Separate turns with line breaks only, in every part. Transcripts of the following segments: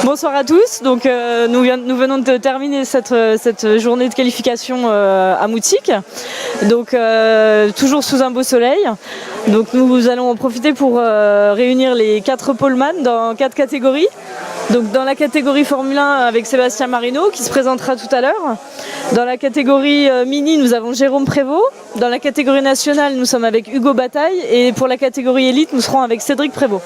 Bonsoir à tous. Donc, nous venons de terminer cette journée de qualification à Moutique. Donc, toujours sous un beau soleil. Donc, nous allons en profiter pour réunir les 4 poleman dans 4 catégories. Donc, dans la catégorie Formule 1 avec Sébastien Marino qui se présentera tout à l'heure. Dans la catégorie mini, nous avons Jérôme Prévost. Dans la catégorie nationale, nous sommes avec Hugo Bataille. Et pour la catégorie élite, nous serons avec Cédric Prévost.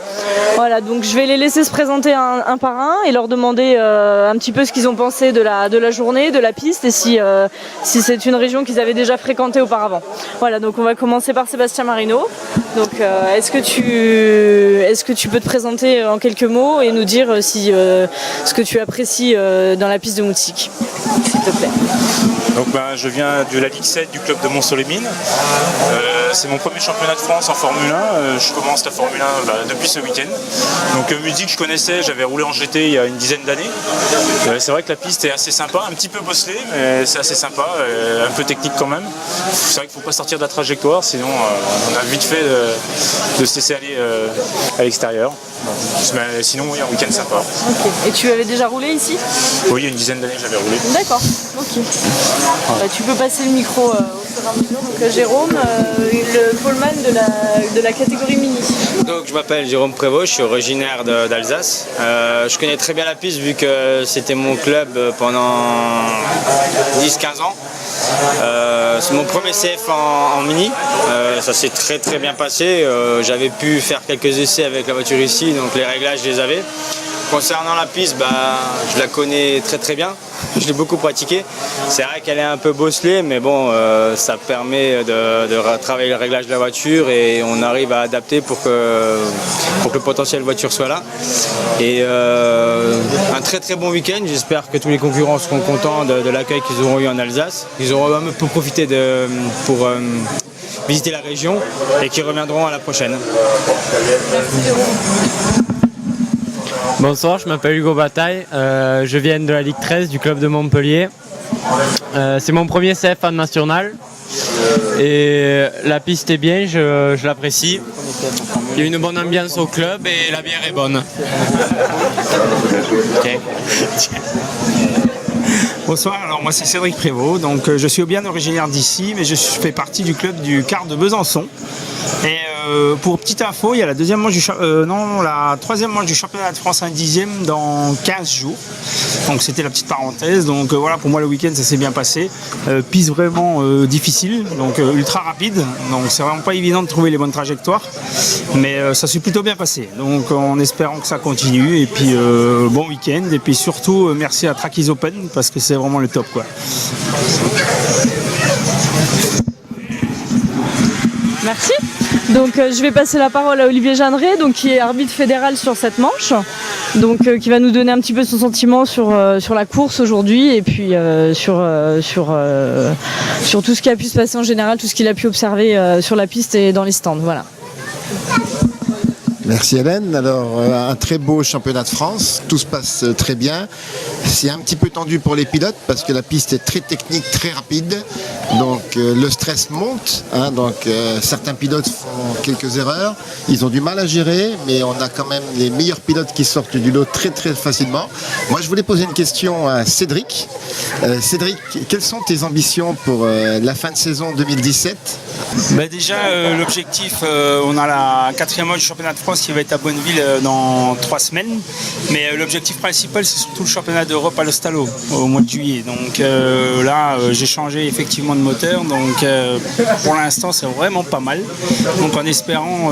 Voilà, donc je vais les laisser se présenter un par un et leur demander un petit peu ce qu'ils ont pensé de la journée, de la piste et si c'est une région qu'ils avaient déjà fréquentée auparavant. Voilà, donc on va commencer par Sébastien Marino. Donc est-ce que tu peux te présenter en quelques mots et nous dire ce que tu apprécies dans la piste de Moutique, s'il te plaît.
Donc je viens de la Ligue 7 du club de Mont-Soleil-Mines. C'est mon premier championnat de France en Formule 1. Je commence la Formule 1 depuis ce week-end. Donc Moutique, je connaissais, j'avais roulé en GT il y a une dizaine d'années. C'est vrai que la piste est assez sympa, un petit peu bosselée, mais c'est assez sympa, un peu technique quand même. C'est vrai qu'il ne faut pas sortir de la trajectoire, sinon on a vite fait de se laisser aller à l'extérieur. Mais sinon, oui, un week-end sympa.
Okay. Et tu avais déjà roulé ici ?
Oui, il y a une dizaine d'années, j'avais roulé.
D'accord, ok. Tu peux passer le micro au fur et à mesure. Donc Jérôme, le poleman de la catégorie mini.
Donc je m'appelle Jérôme Prévost, je suis originaire d'Alsace. Je connais très bien la piste vu que c'était mon club pendant 10-15 ans. C'est mon premier CF en mini, ça s'est très très bien passé. J'avais pu faire quelques essais avec la voiture ici, donc les réglages je les avais. Concernant la piste, je la connais très très bien, je l'ai beaucoup pratiquée. C'est vrai qu'elle est un peu bosselée, mais bon, ça permet de travailler le réglage de la voiture et on arrive à adapter pour que le potentiel voiture soit là. Et un très très bon week-end, j'espère que tous les concurrents seront contents de l'accueil qu'ils auront eu en Alsace. Ils auront un peu profité pour visiter la région et qui reviendront à la prochaine.
Bonsoir, je m'appelle Hugo Bataille, je viens de la Ligue 13 du club de Montpellier. C'est mon premier CF en national et la piste est bien, je l'apprécie. Il y a une bonne ambiance au club et la bière est bonne. Okay.
Bonsoir, alors moi c'est Cédric Prévost, donc je suis bien originaire d'ici, mais je fais partie du club du CAR de Besançon. Et pour petite info, il y a la troisième manche du championnat de France 1/10 dans 15 jours. Donc c'était la petite parenthèse. Donc voilà, pour moi le week-end ça s'est bien passé. Piste vraiment difficile, donc ultra rapide. Donc c'est vraiment pas évident de trouver les bonnes trajectoires. Mais ça s'est plutôt bien passé. Donc en espérant que ça continue. Et puis bon week-end. Et puis surtout merci à Trackies Open parce que c'est vraiment le top quoi.
Merci. Donc je vais passer la parole à Olivier Jeanneret, donc qui est arbitre fédéral sur cette manche, donc qui va nous donner un petit peu son sentiment sur la course aujourd'hui et puis sur tout ce qui a pu se passer en général, tout ce qu'il a pu observer sur la piste et dans les stands. Voilà.
Merci Hélène. Alors un très beau championnat de France, tout se passe très bien. C'est un petit peu tendu pour les pilotes parce que la piste est très technique, très rapide. Donc le stress monte, donc certains pilotes font quelques erreurs. Ils ont du mal à gérer, mais on a quand même les meilleurs pilotes qui sortent du lot très très facilement. Moi je voulais poser une question à Cédric. Cédric, quelles sont tes ambitions pour la fin de saison 2017 ?
Déjà l'objectif, on a la 4e manche du championnat de France qui va être à Bonneville dans 3 semaines. Mais l'objectif principal c'est surtout le championnat d'Europe à l'Ostalot au mois de juillet. Donc là j'ai changé effectivement de moteur. Donc pour l'instant c'est vraiment pas mal. Donc en espérant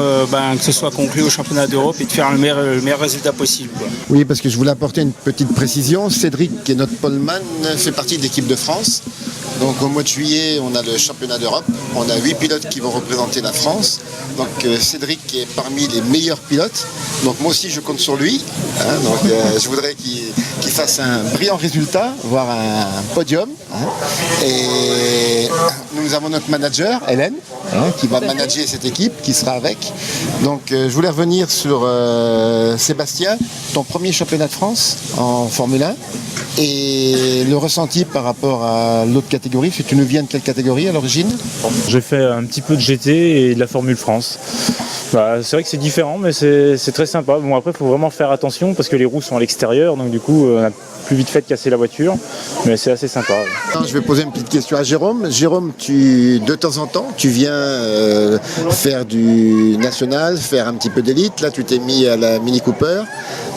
que ce soit conclu au championnat d'Europe et de faire le meilleur résultat possible quoi.
Oui, parce que je voulais apporter une petite précision. Cédric, qui est notre poleman, fait partie de l'équipe de France. Donc au mois de juillet, on a le championnat d'Europe. On a 8 pilotes qui vont représenter la France. Donc Cédric est parmi les meilleurs pilotes. Donc moi aussi, je compte sur lui. Je voudrais qu'il fasse un brillant résultat, voire un podium. Et nous avons notre manager, Hélène, qui va manager cette équipe, qui sera avec. Donc je voulais revenir sur Sébastien, ton premier championnat de France en Formule 1. Et le ressenti par rapport à l'autre catégorie, parce que tu nous viens de quelle catégorie à l'origine ?
J'ai fait un petit peu de GT et de la Formule France. C'est vrai que c'est différent, mais c'est très sympa. Bon, après, il faut vraiment faire attention parce que les roues sont à l'extérieur, donc du coup, on a plus vite fait de casser la voiture, mais c'est assez sympa.
Alors, je vais poser une petite question à Jérôme. Jérôme, de temps en temps, tu viens faire du national, faire un petit peu d'élite. Là, tu t'es mis à la Mini Cooper,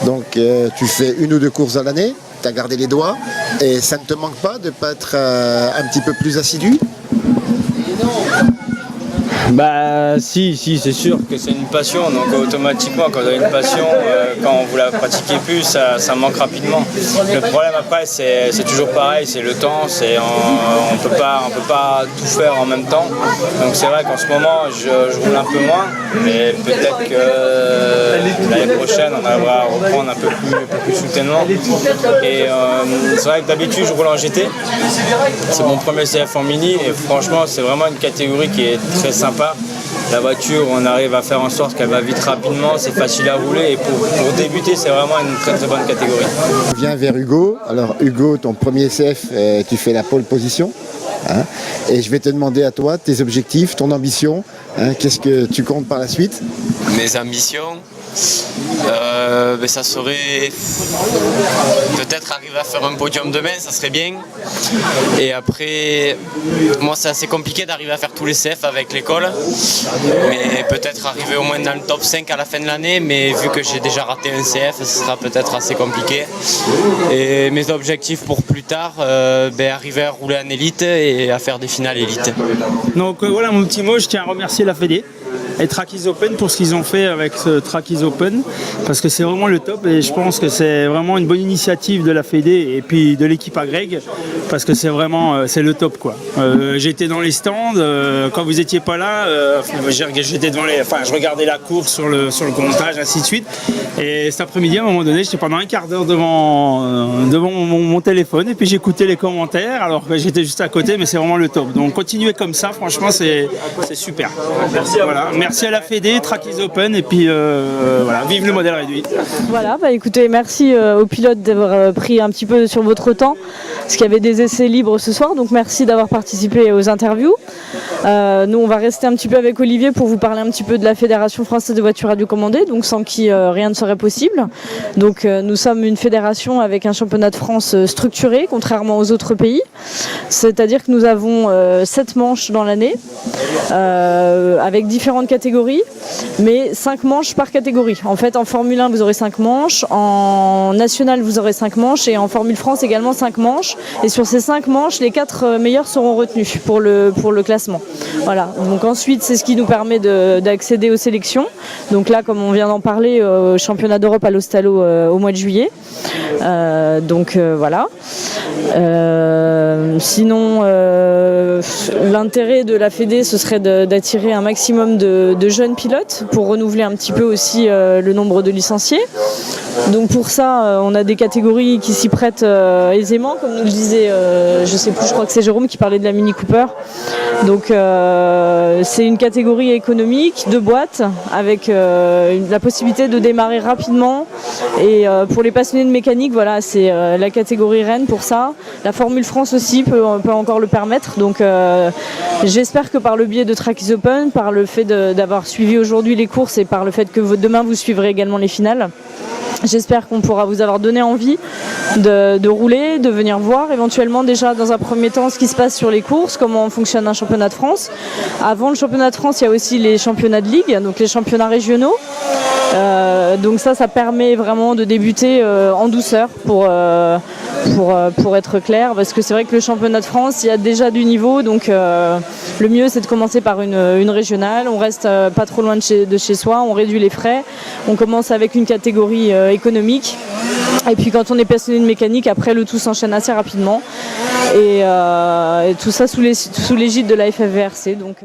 donc tu fais 1 ou 2 courses à l'année. Tu as gardé les doigts et ça ne te manque pas de ne pas être un petit peu plus assidu?
Bah si, c'est sûr que c'est une passion, donc automatiquement quand on a une passion, quand vous la pratiquez plus, ça manque rapidement. Le problème après c'est toujours pareil, c'est le temps, on peut pas tout faire en même temps. Donc c'est vrai qu'en ce moment je roule un peu moins, mais peut-être que l'année prochaine on arrivera à reprendre un peu plus soutènement. Et c'est vrai que d'habitude je roule en GT, c'est mon premier CF en mini et franchement c'est vraiment une catégorie qui est très sympa. La voiture, on arrive à faire en sorte qu'elle va vite rapidement, c'est facile à rouler et pour débuter, c'est vraiment une très très bonne catégorie.
On vient vers Hugo. Alors Hugo, ton premier CF, tu fais la pole position. Hein, et je vais te demander à toi tes objectifs, ton ambition. Hein, qu'est-ce que tu comptes par la suite?
Mes ambitions, ça serait peut-être arriver à faire un podium demain, ça serait bien. Et après, moi c'est assez compliqué d'arriver à faire tous les CF avec l'école, mais peut-être arriver au moins dans le top 5 à la fin de l'année, mais vu que j'ai déjà raté un CF, ce sera peut-être assez compliqué. Et mes objectifs pour plus tard, arriver à rouler en élite et à faire des finales élite.
Donc voilà mon petit mot, je tiens à remercier la Fédé et Trackies Open pour ce qu'ils ont fait avec ce Trackies Open, parce que c'est vraiment le top et je pense que c'est vraiment une bonne initiative de la Fédé et puis de l'équipe à Greg, parce que c'est vraiment c'est le top quoi. J'étais dans les stands quand vous étiez pas là, j'étais je regardais la course sur le comptage ainsi de suite, et cet après-midi à un moment donné j'étais pendant un quart d'heure devant mon téléphone et puis j'écoutais les commentaires alors que j'étais juste à côté, mais c'est vraiment le top. Donc continuez comme ça, franchement c'est super. Merci à la Fédé, Trackies Open et puis voilà, vive le modèle réduit.
Voilà, écoutez, merci aux pilotes d'avoir pris un petit peu sur votre temps, parce qu'il y avait des essais libres ce soir, donc merci d'avoir participé aux interviews. Nous, on va rester un petit peu avec Olivier pour vous parler un petit peu de la Fédération française de voitures radiocommandées, donc sans qui rien ne serait possible. Donc nous sommes une fédération avec un championnat de France structuré, contrairement aux autres pays. C'est-à-dire que nous avons 7 manches dans l'année, avec différentes catégories, mais 5 manches par catégorie. En fait, en Formule 1, vous aurez 5 manches, en National, vous aurez 5 manches, et en Formule France également 5 manches. Et sur ces 5 manches, les 4 meilleurs seront retenus pour le classement. Voilà. Donc ensuite, c'est ce qui nous permet d'accéder aux sélections. Donc là, comme on vient d'en parler, au championnat d'Europe à l'Ostalo au mois de juillet. Voilà. Sinon, l'intérêt de la Fédé, ce serait d'attirer un maximum de jeunes pilotes pour renouveler un petit peu aussi le nombre de licenciés. Donc pour ça, on a des catégories qui s'y prêtent aisément, comme nous le disait, je crois que c'est Jérôme qui parlait de la Mini Cooper. Donc c'est une catégorie économique de boîte avec la possibilité de démarrer rapidement. Et pour les passionnés de mécanique, voilà, c'est la catégorie reine pour ça. La Formule France aussi peut encore le permettre. Donc j'espère que par le biais de Trackies Open, par le fait d'avoir suivi aujourd'hui les courses et par le fait que demain vous suivrez également les finales, j'espère qu'on pourra vous avoir donné envie de rouler, de venir voir éventuellement déjà dans un premier temps ce qui se passe sur les courses, comment fonctionne un championnat de France. Avant le championnat de France, il y a aussi les championnats de ligue, donc les championnats régionaux. Donc ça permet vraiment de débuter en douceur pour être clair, parce que c'est vrai que le championnat de France, il y a déjà du niveau, donc le mieux c'est de commencer par une régionale. On reste pas trop loin de chez soi, on réduit les frais, on commence avec une catégorie économique, et puis quand on est passionné de mécanique, après le tout s'enchaîne assez rapidement, et tout ça sous l'égide de la FFVRC. Donc